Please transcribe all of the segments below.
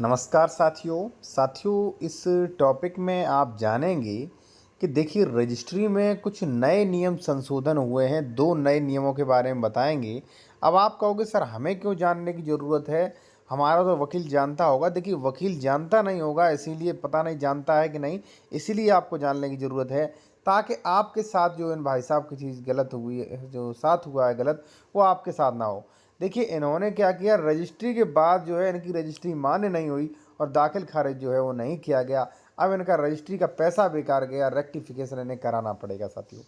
नमस्कार साथियों इस टॉपिक में आप जानेंगे कि देखिए रजिस्ट्री में कुछ नए नियम संशोधन हुए हैं। 2 नए नियमों के बारे में बताएंगे। अब आप कहोगे सर हमें क्यों जानने की ज़रूरत है, हमारा तो वकील जानता होगा। देखिए वकील जानता नहीं होगा, इसीलिए पता नहीं जानता है कि नहीं, इसीलिए आपको जानने की ज़रूरत है ताकि आपके साथ जो इन भाई साहब की चीज़ गलत हुई है, जो साथ हुआ है गलत, वो आपके साथ ना हो। देखिए इन्होंने क्या किया, रजिस्ट्री के बाद जो है इनकी रजिस्ट्री मान्य नहीं हुई और दाखिल खारिज जो है वो नहीं किया गया। अब इनका रजिस्ट्री का पैसा बेकार गया, रेक्टिफिकेशन इन्हें कराना पड़ेगा साथियों।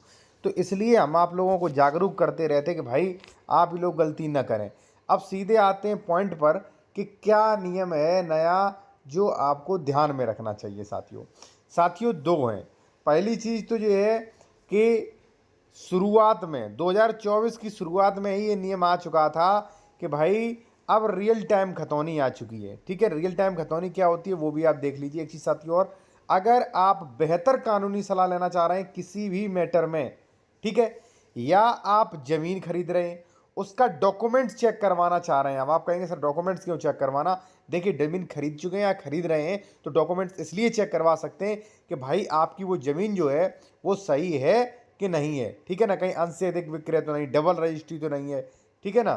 तो इसलिए हम आप लोगों को जागरूक करते रहते कि भाई आप ही लोग गलती न करें। अब सीधे आते हैं पॉइंट पर कि क्या नियम है नया जो आपको ध्यान में रखना चाहिए साथियों। साथियों 2 हैं। पहली चीज़ तो ये है कि शुरुआत में 2024 की शुरुआत में ही ये नियम आ चुका था कि भाई अब रियल टाइम खतौनी आ चुकी है। ठीक है, रियल टाइम खतौनी क्या होती है वो भी आप देख लीजिए। एक चीज़ साथियों और, अगर आप बेहतर कानूनी सलाह लेना चाह रहे हैं किसी भी मैटर में, ठीक है, या आप ज़मीन खरीद रहे हैं उसका डॉक्यूमेंट्स चेक करवाना चाह रहे हैं। अब आप कहेंगे सर डॉक्यूमेंट्स क्यों चेक करवाना। देखिए ज़मीन खरीद चुके हैं या खरीद रहे हैं तो डॉक्यूमेंट्स इसलिए चेक करवा सकते हैं कि भाई आपकी वो ज़मीन जो है वो सही है कि नहीं है। ठीक है ना, कहीं अंश से अधिक विक्रय तो नहीं, डबल रजिस्ट्री तो नहीं है। ठीक है ना,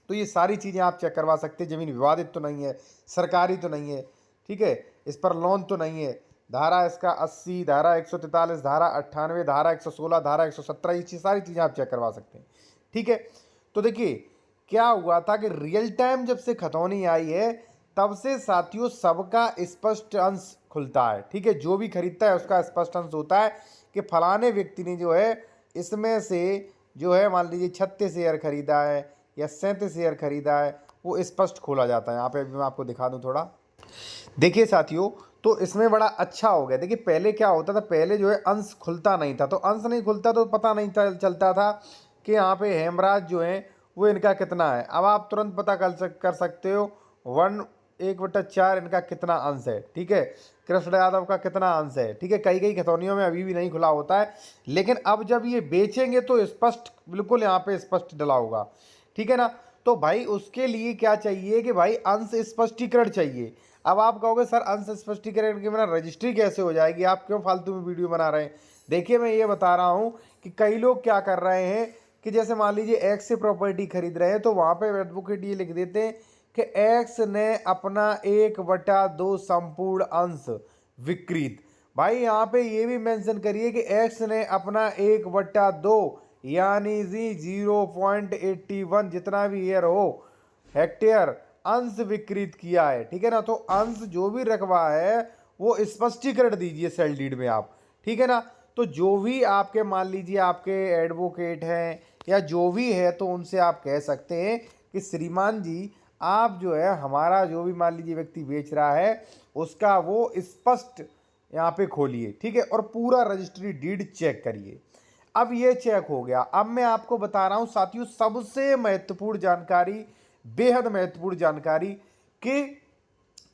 तो ये सारी चीज़ें आप चेक करवा सकते हैं। ज़मीन विवादित तो नहीं है, सरकारी तो नहीं है, ठीक है, इस पर लोन तो नहीं है। धारा इसका 80, धारा 143, धारा 98, धारा 116, धारा 117, ये सारी चीज़ें आप चेक करवा सकते हैं। ठीक है, तो देखिए क्या हुआ था कि रियल टाइम जब से खतौनी आई है तब से साथियों सबका स्पष्ट अंश खुलता है। ठीक है, जो भी खरीदता है उसका स्पष्ट अंश होता है कि फलाने व्यक्ति ने जो है इसमें से जो है मान लीजिए 36 शेयर खरीदा है या 37 शेयर खरीदा है, वो स्पष्ट खोला जाता है। यहाँ पे मैं आपको दिखा दूँ थोड़ा। देखिए साथियों, तो इसमें बड़ा अच्छा हो गया। देखिए पहले क्या होता था, पहले जो है अंश खुलता नहीं था, तो अंश नहीं खुलता तो पता नहीं चलता था कि यहाँ पे हेमराज जो है वो इनका कितना है। अब आप तुरंत पता कर सकते हो 1/4 इनका कितना अंश है। ठीक है, कृष्ण यादव का कितना अंश है। ठीक है, कई कई खतौनियों में अभी भी नहीं खुला होता है, लेकिन अब जब ये बेचेंगे तो स्पष्ट बिल्कुल यहाँ पे स्पष्ट डला होगा। ठीक है ना, तो भाई उसके लिए क्या चाहिए कि भाई अंश स्पष्टीकरण चाहिए। अब आप कहोगे सर अंश स्पष्टीकरण के बिना रजिस्ट्री कैसे हो जाएगी, आप क्यों फालतू में वीडियो बना रहे हैं। देखिए मैं ये बता रहा हूँ कि कई लोग क्या कर रहे हैं कि जैसे मान लीजिए एक्स से प्रॉपर्टी खरीद रहे हैं तो वहाँ पे एडवोकेट ये लिख देते हैं कि एक्स ने अपना 1/2 संपूर्ण अंश विकृत। भाई यहाँ पे ये भी मेंशन करिए कि एक्स ने अपना 1/2 यानी जी 0.81 जितना भी ईयर हो हेक्टेयर अंश विकृत किया है। ठीक है ना, तो अंश जो भी रकबा है वो स्पष्टीकरण दीजिए सेल डीड में आप। ठीक है ना, तो जो भी आपके मान लीजिए आपके एडवोकेट हैं या जो भी है तो उनसे आप कह सकते हैं कि श्रीमान जी आप जो है हमारा जो भी मान लीजिए व्यक्ति बेच रहा है उसका वो स्पष्ट यहाँ पे खोलिए। ठीक है, और पूरा रजिस्ट्री डीड चेक करिए। अब ये चेक हो गया। अब मैं आपको बता रहा हूँ साथियों सबसे महत्वपूर्ण जानकारी, बेहद महत्वपूर्ण जानकारी, कि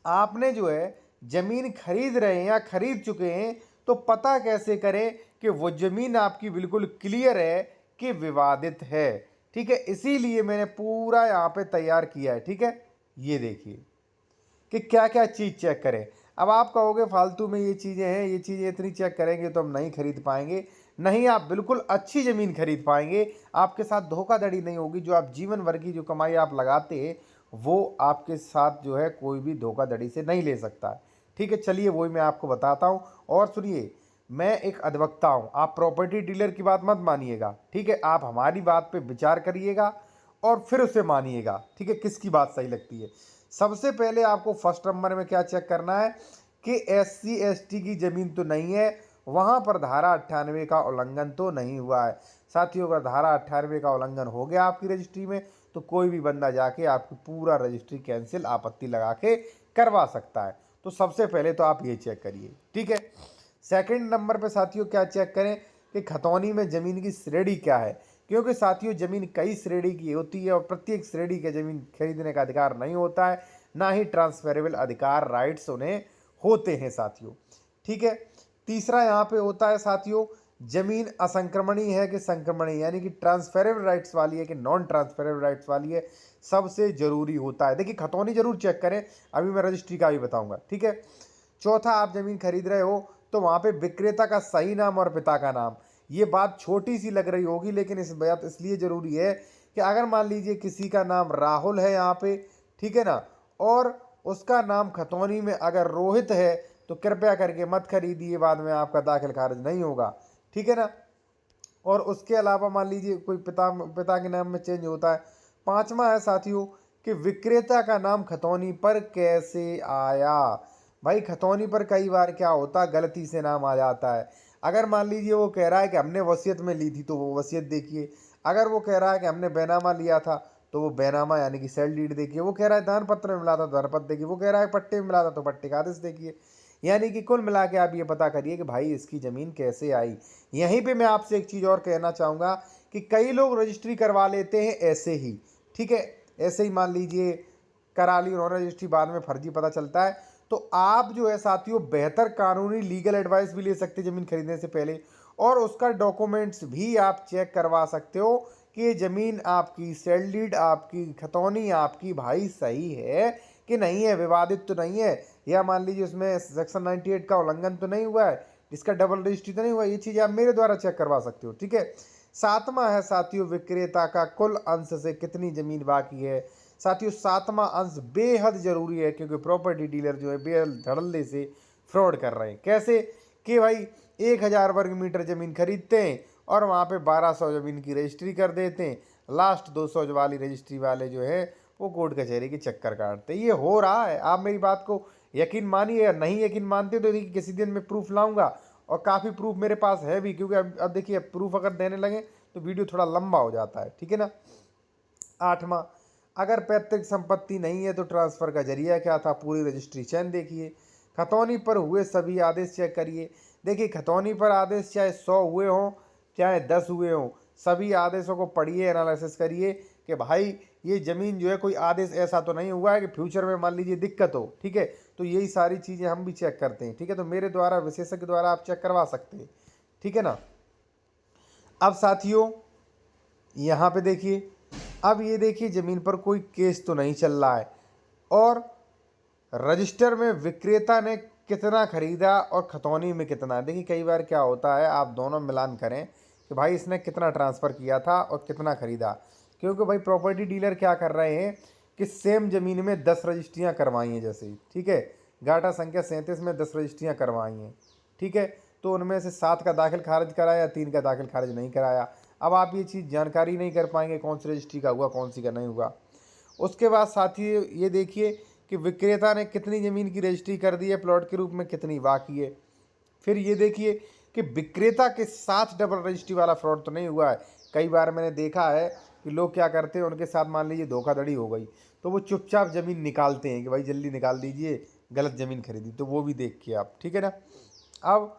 आपने जो है जमीन खरीद रहे हैं या खरीद चुके हैं तो पता कैसे करें कि वो जमीन आपकी बिल्कुल क्लियर है कि विवादित है। ठीक है, इसीलिए मैंने पूरा यहाँ पे तैयार किया है। ठीक है, ये देखिए कि क्या क्या चीज़ चेक करें। अब आप कहोगे फालतू में ये चीज़ें हैं, ये चीज़ें इतनी चेक करेंगे तो हम नहीं खरीद पाएंगे। नहीं, आप बिल्कुल अच्छी ज़मीन खरीद पाएंगे, आपके साथ धोखाधड़ी नहीं होगी। जो आप जीवन भर की जो कमाई आप लगाते हैं वो आपके साथ जो है कोई भी धोखाधड़ी से नहीं ले सकता है। ठीक है, चलिए वही मैं आपको बताता हूँ। और सुनिए, मैं एक अधिवक्ता हूँ, आप प्रॉपर्टी डीलर की बात मत मानिएगा। ठीक है, आप हमारी बात पे विचार करिएगा और फिर उसे मानिएगा। ठीक है, किसकी बात सही लगती है। सबसे पहले आपको फर्स्ट नंबर में क्या चेक करना है कि SC ST की ज़मीन तो नहीं है, वहाँ पर धारा 98 का उल्लंघन तो नहीं हुआ है। साथियों अगर धारा 98 का उल्लंघन हो गया आपकी रजिस्ट्री में तो कोई भी बंदा जाके आपकी पूरा रजिस्ट्री कैंसिल आपत्ति लगा के करवा सकता है। तो सबसे पहले तो आप ये चेक करिए। ठीक है, सेकंड नंबर पे साथियों क्या चेक करें कि खतौनी में ज़मीन की श्रेणी क्या है, क्योंकि साथियों ज़मीन कई श्रेणी की होती है और प्रत्येक श्रेणी के ज़मीन खरीदने का अधिकार नहीं होता है, ना ही ट्रांसफरेबल अधिकार राइट्स उन्हें होते हैं साथियों। ठीक है, तीसरा यहाँ पे होता है साथियों जमीन असंक्रमणीय है कि संक्रमणीय, यानी कि ट्रांसफरेबल राइट्स वाली है कि नॉन ट्रांसफरेबल राइट्स वाली है, सबसे जरूरी होता है। देखिए खतौनी जरूर चेक करें, अभी मैं रजिस्ट्री का भी बताऊंगा, ठीक है। चौथा, आप जमीन खरीद रहे हो तो वहां पे विक्रेता का सही नाम और पिता का नाम, ये बात छोटी सी लग रही होगी लेकिन इस बात इसलिए जरूरी है कि अगर मान लीजिए किसी का नाम राहुल है यहाँ पे, ठीक है ना, और उसका नाम खतौनी में अगर रोहित है, तो कृपया करके मत खरीदिए, बाद में आपका दाखिल खारिज नहीं होगा, ठीक है ना। और उसके अलावा मान लीजिए कोई पिता पिता के नाम में चेंज होता है। पांचवा है साथियों कि विक्रेता का नाम खतौनी पर कैसे आया। भाई खतौनी पर कई बार क्या होता है, गलती से नाम आ जाता है। अगर मान लीजिए वो कह रहा है कि हमने वसीयत में ली थी, तो वो वसीयत देखिए। अगर वो कह रहा है कि हमने बैनामा लिया था, तो वो बैनामा यानी कि सेल डीड देखिए। वो कह रहा है दान पत्र में मिला था, दान पत्र देखिए। वो कह रहा है पट्टे में मिला था, तो पट्टे का आदेश देखिए। यानी कि कुल मिला के आप ये पता करिए कि भाई इसकी ज़मीन कैसे आई। यहीं पे मैं आपसे एक चीज़ और कहना चाहूँगा कि कई लोग रजिस्ट्री करवा लेते हैं ऐसे ही, ठीक है, ऐसे ही मान लीजिए करा ली उन्होंने रजिस्ट्री, बाद में फर्जी पता चलता है। तो आप जो है साथियों बेहतर कानूनी लीगल एडवाइस भी ले सकते हैं ज़मीन खरीदने से पहले, और उसका डॉक्यूमेंट्स भी आप चेक करवा सकते हो कि ये ज़मीन आपकी, सेल डीड आपकी, खतौनी आपकी भाई सही है कि नहीं है, विवादित तो नहीं है, या मान लीजिए उसमें सेक्शन 98 का उल्लंघन तो नहीं हुआ है, इसका डबल रजिस्ट्री तो नहीं हुआ। ये चीज़ आप मेरे द्वारा चेक करवा सकते हो, ठीक है। सातवां है साथियों विक्रेता का कुल अंश से कितनी जमीन बाकी है। साथियों सातवां अंश बेहद जरूरी है, क्योंकि प्रॉपर्टी डीलर जो है बेहद धड़ल्ले से फ्रॉड कर रहे हैं। कैसे कि भाई 1000 वर्ग मीटर जमीन खरीदते हैं और वहाँ पे 1200 जमीन की रजिस्ट्री कर देते हैं। लास्ट 200 वाली रजिस्ट्री वाले जो है वो कोर्ट कचहरी के चक्कर काटते हैं। ये हो रहा है, आप मेरी बात को यकीन मानिए या नहीं यकीन मानते तो देखिए किसी दिन मैं प्रूफ लाऊंगा, और काफ़ी प्रूफ मेरे पास है भी, क्योंकि अब देखिए प्रूफ अगर देने लगे तो वीडियो थोड़ा लंबा हो जाता है, ठीक है ना। आठवां, अगर पैतृक संपत्ति नहीं है तो ट्रांसफर का जरिया क्या था, पूरी रजिस्ट्री चैन देखिए। खतौनी पर हुए सभी आदेश चेक करिए। देखिए खतौनी पर आदेश चाहे 100 हुए हों चाहे 10 हुए हों, सभी आदेशों को पढ़िए, एनालिसिस करिए कि भाई ये ज़मीन जो है कोई आदेश ऐसा तो नहीं हुआ है कि फ्यूचर में मान लीजिए दिक्कत हो, ठीक है। तो यही सारी चीज़ें हम भी चेक करते हैं, ठीक है। तो मेरे द्वारा, विशेषज्ञ द्वारा आप चेक करवा सकते हैं, ठीक है ना। अब साथियों यहाँ पे देखिए, अब ये देखिए ज़मीन पर कोई केस तो नहीं चल रहा है, और रजिस्टर में विक्रेता ने कितना खरीदा और खतौनी में कितना है। देखिए कई बार क्या होता है, आप दोनों मिलान करें कि भाई इसने कितना ट्रांसफ़र किया था और कितना खरीदा, क्योंकि भाई प्रॉपर्टी डीलर क्या कर रहे हैं कि सेम ज़मीन में 10 रजिस्ट्रियाँ करवाई हैं, जैसे, ठीक है, गाटा संख्या 37 में 10 रजिस्ट्रियाँ करवाई हैं, ठीक है। तो उनमें से 7 का दाखिल खारिज कराया, 3 का दाखिल खारिज नहीं कराया। अब आप ये चीज़ जानकारी नहीं कर पाएंगे कौन सी रजिस्ट्री का हुआ कौन सी का नहीं हुआ। उसके बाद साथी ये देखिए कि विक्रेता ने कितनी ज़मीन की रजिस्ट्री कर दी है प्लॉट के रूप में, कितनी बाकी है। फिर ये देखिए कि विक्रेता के साथ डबल रजिस्ट्री वाला फ्रॉड तो नहीं हुआ है। कई बार मैंने देखा है कि लोग क्या करते हैं, उनके साथ मान लीजिए धोखाधड़ी हो गई तो वो चुपचाप ज़मीन निकालते हैं कि भाई जल्दी निकाल दीजिए, गलत ज़मीन खरीदी, तो वो भी देख के आप, ठीक है ना। अब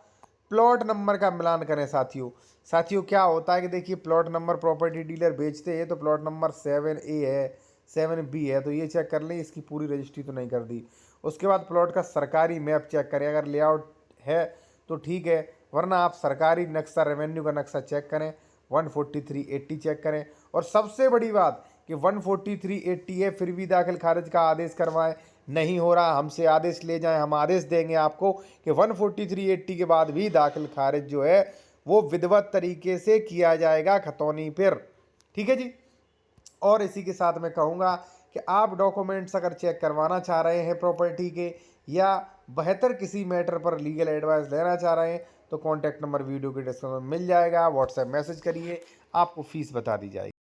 प्लॉट नंबर का मिलान करें साथियों। साथियों क्या होता है कि देखिए प्लॉट नंबर प्रॉपर्टी डीलर बेचते हैं तो प्लॉट नंबर 7A है, 7B है, तो ये चेक कर लें इसकी पूरी रजिस्ट्री तो नहीं कर दी। उसके बाद प्लॉट का सरकारी मैप चेक करें, अगर लेआउट है तो ठीक है, वरना आप सरकारी नक्शा, रेवेन्यू का नक्शा चेक करें, 14380 चेक करें। और सबसे बड़ी बात कि 14380 है फिर भी दाखिल खारिज का आदेश करवाएं, नहीं हो रहा हमसे आदेश ले जाएं, हम आदेश देंगे आपको कि 14380 के बाद भी दाखिल खारिज जो है वो विधिवत तरीके से किया जाएगा खतौनी पर, ठीक है जी। और इसी के साथ मैं कहूँगा कि आप डॉक्यूमेंट्स अगर चेक करवाना चाह रहे हैं प्रॉपर्टी के, या बेहतर किसी मैटर पर लीगल एडवाइस लेना चाह रहे हैं, तो कॉन्टैक्ट नंबर वीडियो के डिस्क्रिप्शन में मिल जाएगा, व्हाट्सएप मैसेज करिए, आपको फ़ीस बता दी जाएगी।